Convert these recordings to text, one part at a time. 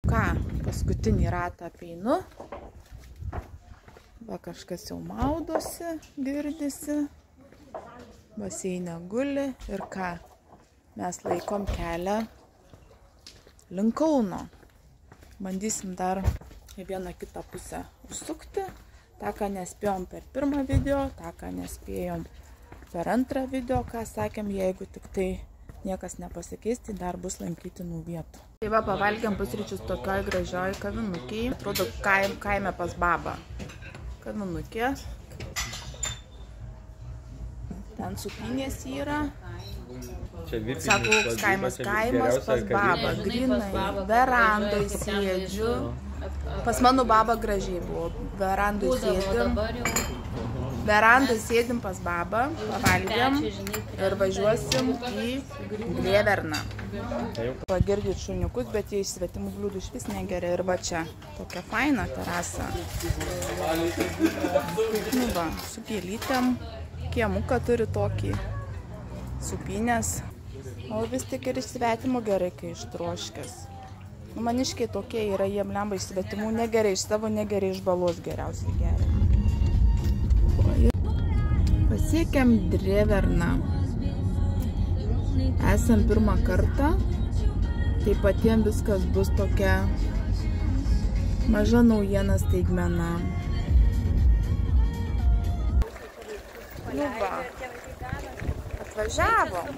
ką, paskutinį ratą apeinu. Va, kažkas jau maudosi, girdisi. Baseine guli ir ką. Mes laikom kelią link Kauno. Bandysim dar į vieną kitą pusę užsukti. tą, ką nespėjom per pirmą video, tą, ką nespėjom per antrą video, ką sakėm, jeigu tik tai niekas nepasikeis, tai dar bus lankytinų vietų. Tai va, pavalgiam pusryčius tokioj gražioj kavinukėj. Atrodo, kaime pas babą. Kavinukė. Ten supinės yra. Sako, kaimas pas babą. Grinai, verandoj sėdžiu. Pas mano babą gražiai buvo. Verandoj sėdim pas babą, pavalgiam ir važiuosim į Drėverną. Pagirdit šuniukus, bet jie iš svetimų bliūdų iš vis negeria. Ir va čia, tokia faina terasa. Nu va, su gėlytėm. Kiemuką turi tokį, supinės. O vis tik ir iš svetimų gerai, kai ištroškęs. Nu, maniškiai tokie yra, jiem lemba iš svetimų negerai, iš savo negerai, iš balos geriausiai geria. Pasiekėm Drėverną. Esam pirmą kartą, tai patiems viskas bus tokia maža naujiena staigmena. Nu va, atvažiavom,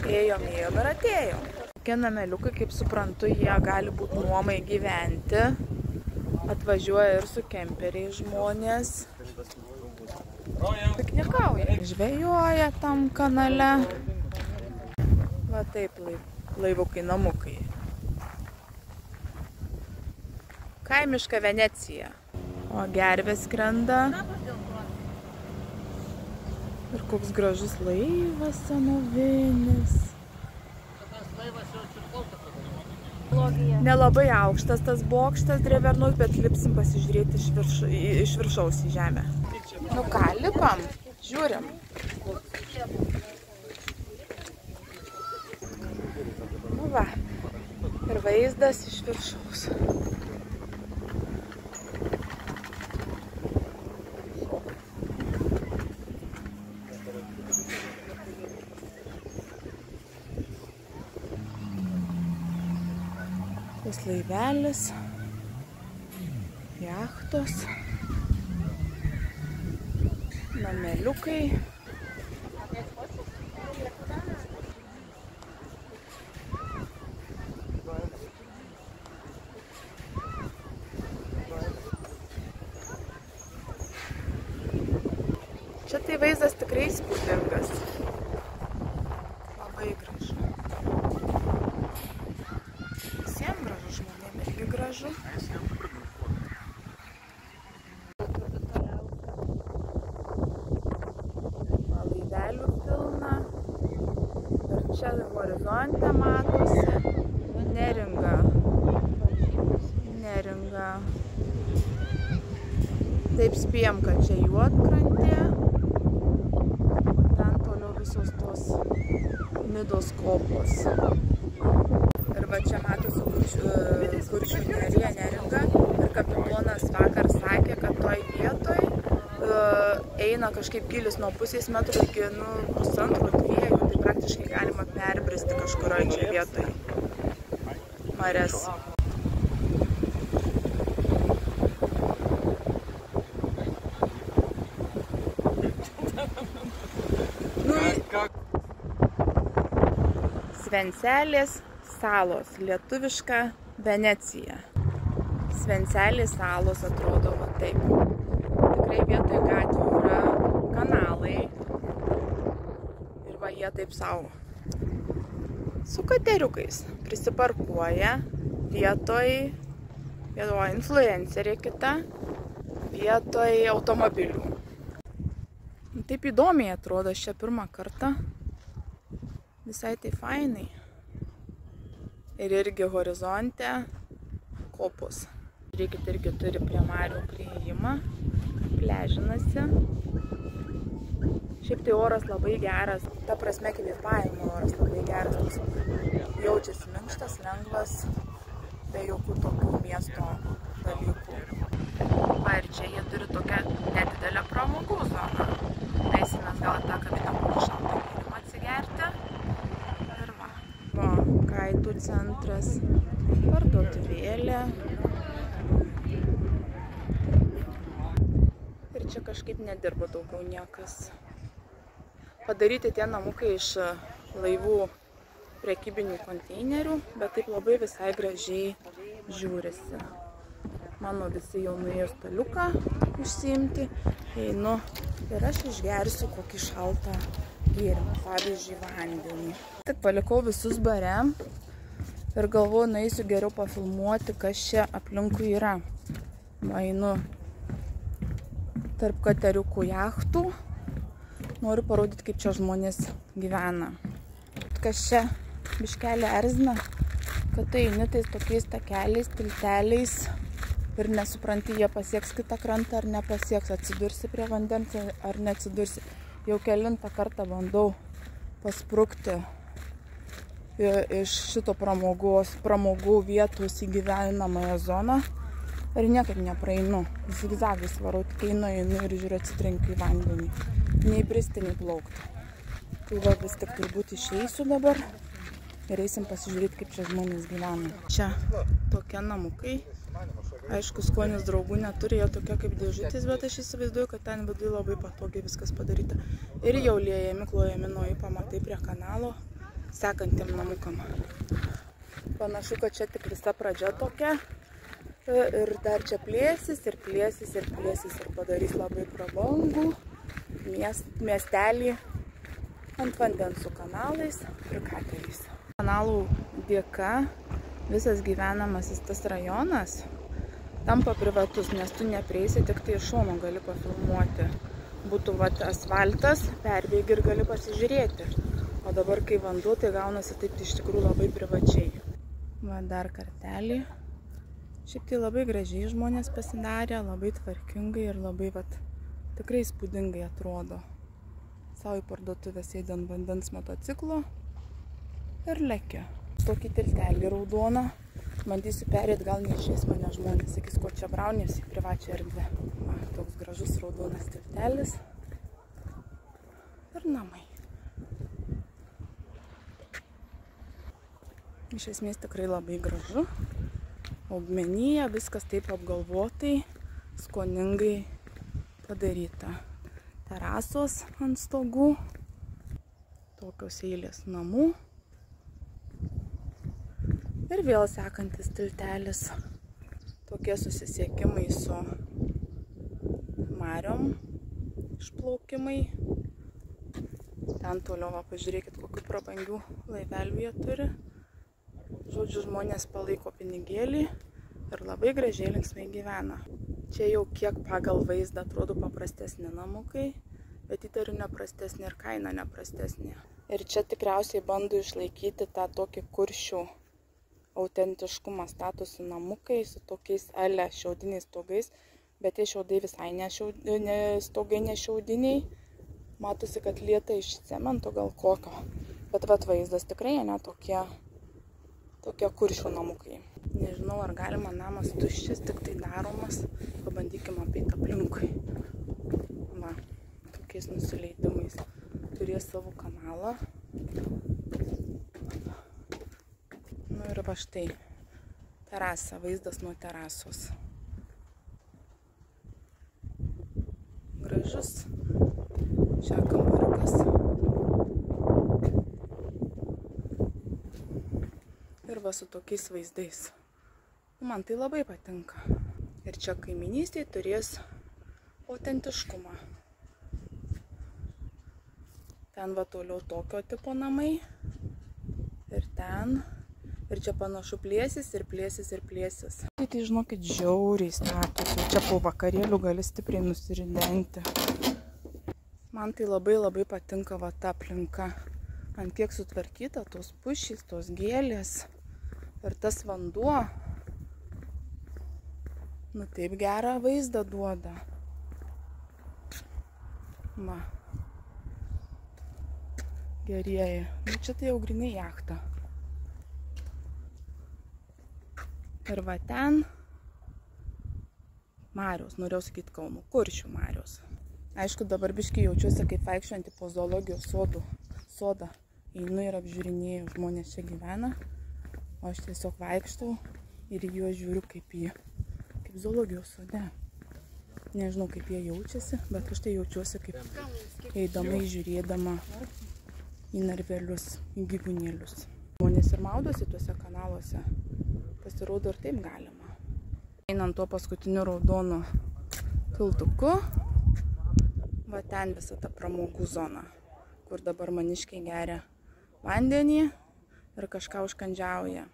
ėjom ir atėjom. Tokie nameliukai, kaip suprantu, jie gali būti nuomai gyventi. Atvažiuoja ir su kemperiais žmonės. Piknikauja. Žvejoja tam kanale. Va taip, laivukai, namukai. Kaimiška Venecija. O gervės skrenda. Ir koks gražus laivas senovinis. Nelabai aukštas tas bokštas Drėvernos, bet lipsim pasižiūrėti iš viršaus į žemę. Nu ką, lipam, žiūrim. Nu va, ir vaizdas iš viršaus. Tas laivelis, jachtos, nameliukai. Čia tai vaizdas tikrai įspūdingas. Labai gražu. Visiems gražu, žmonėm irgi gražu. Laivelių pilna. Ir čia horizonte matosi neringa. Neringa. Taip spėjom, kad čia Juodkrantė. Ten toliau visos tos Nidos kopos. Ir va čia matosi Kuršių nerija, neringa. Ir kapitonas vakar sakė, kad toj vietoj eina kažkaip gilis nuo pusės metrų iki 1,5–2. Tai praktiškai galima perbristi kažkuroj čia vietoj marias. Svencelės salos, lietuviška Venecija. Svencelės salos atrodo va taip. Tikrai vietoj gatvių yra kanalai. Ir va jie taip savo. Su kateriukais prisiparkuoja vietoj influencerė kita, vietoj automobilių. Taip įdomiai atrodo, čia pirmą kartą. Visai tai fainai. Ir irgi horizonte kopos. Žiūrėkit, irgi turi prie marių prieėjimą, pležinasi. Šiaip tai oras labai geras, ta prasme kvėpavimo oras labai geras. Jaučiasi minkštas, lengvas. be jokių tokių miesto dalykų. Va, ir čia jie turi tokią nedidelę pramogų zoną. Eisimės gal tą kavinę kokį šaltą gėrimą atsigerti. Ir va. Va, kaitų centras, parduotuvėlė. Ir čia kažkaip nedirba daugiau niekas. Padaryti tie namukai iš laivų prekybinių konteinerių, bet taip labai visai gražiai žiūrisi. Mano visi jau nuėjo staliuką išsiimti, einu ir aš išgersiu kokį šaltą gėrimą, pavyzdžiui, vandenį. Tik palikau visus bare ir galvoju, nueisiu geriau pafilmuoti, kas čia aplinkui yra. Einu tarp kateriukų jachtų, noriu parodyti, kaip čia žmonės gyvena. Kas čia biškelį erzina, kad tu eini tais tokiais takeliais, tilteliais ir nesupranti, jie pasieks kitą krantą ar nepasieks, atsidursi prie vandens ar neatsidursi. Jau kelintą kartą bandau pasprukti iš šito pramogų vietos į gyvenamąją zoną ir niekaip nepraeinu. Zigzagais varau, tik einu ir žiūriu, atsitrenkiu į vandenį. Nei bristi, nei plaukti. Tai va, vis tik turbūt išeisiu dabar ir eisim pasižiūrėti, kaip čia žmonės gyvena. Čia tokie namukai. Aišku, skonis draugų neturi, jie tokie kaip dėžutės, bet aš įsivaizduoju, kad ten viduje labai patogiai viskas padaryta. Ir jau liejami, klojami nauji pamatai prie kanalo sekantiem namukam. Panašu, kad čia tik visa pradžia tokia. Ir dar čia plėsis ir plėsis ir plėsis ir padarys labai prabangų miestelį ant vandens su kanalais ir kateriais. Kanalų dėka visas gyvenamasis tas rajonas tampa privatus, nes tu neprieisi, tik tai iš šono gali pafilmuoti. Būtų asfaltas, perbėgi ir gali pasižiūrėti. O dabar, kai vanduo, tai gaunasi taip iš tikrųjų labai privačiai. Va, dar kartelį. Šiaip tai labai gražiai žmonės pasidarė, labai tvarkingai ir labai tikrai įspūdingai atrodo. Savo į parduotuvę sėdi ant vandens motociklo ir lekia. Tokį tiltelį raudoną. Bandysiu perėti, gal neišės mane žmonės, sakys, ko čia braunės į privačią erdvę. Va, toks gražus raudonas tiltelis. Ir namai. Iš esmės tikrai labai gražu. Augmenija, viskas taip apgalvotai, skoningai padaryta. Terasos ant stogų, tokios eilės namų ir vėl sekantis tiltelis, tokie susisiekimai su mariom, išplaukimai. Ten toliau, va, pažiūrėkit, kokių prabangių laivelių jie turi. Žodžiu, žmonės palaiko pinigėlį ir labai gražiai linksmai gyvena. Čia jau kiek pagal vaizdą atrodo paprastesni namukai, bet įtariu neprastesnė ir kaina neprastesnė. Ir čia tikriausiai bando išlaikyti tą tokį kuršių autentiškumą, statosi namukai su tokiais ale šiaudiniais stogais, bet tie šiaudai visai stogai nešiaudiniai. Matosi, kad lieta iš cemento gal kokio, bet vaizdas tikrai ne tokie kuršių namukai. Nežinau, ar galima namas tuščias, tik tai daromas. Pabandykime apeiti aplinkui. Va, tokiais nusileidimais. Turės savo kanalą. Nu ir va štai. Terasa, vaizdas nuo terasos. Gražus. Čia kambariukas. Ir va su tokiais vaizdais. Man tai labai patinka. Ir čia kaiminystėje turės autentiškumą. Ten va toliau tokio tipo namai. Ir ten. Ir čia panašu plėsis ir plėsis ir plėsis. Tai žinokit, žiauriai statosi. Čia po vakarėlių gali stipriai nusiridenti. Man tai labai patinka va ta aplinka. Ant kiek sutvarkyta, tos pušys, tos gėlės. Ir tas vanduo, nu taip gerą vaizdą duoda. Va. Gerieji. Nu čia tai jau grynai jachta. Ir va ten Mariaus, norėjau sakyti Kauno, Kuršių Mariaus. Aišku, dabar biškai jaučiuosi kaip vaikščiojantį po zoologijos sodą. Einu ir apžiūrinėju, žmonės čia gyvena, o aš tiesiog vaikštau ir į juos žiūriu kaip zoologijos sode. Nežinau, kaip jie jaučiasi, bet aš tai jaučiuosi kaip eidama, žiūrėdama į narvelius, į gyvūnėlius. Žmonės ir maudosi tuose kanaluose, pasirodo ir taip galima. Einant tuo paskutiniu raudonu tiltuku, va ten visa ta pramogų zona, kur dabar maniškiai geria vandenį ir kažką užkandžiauja.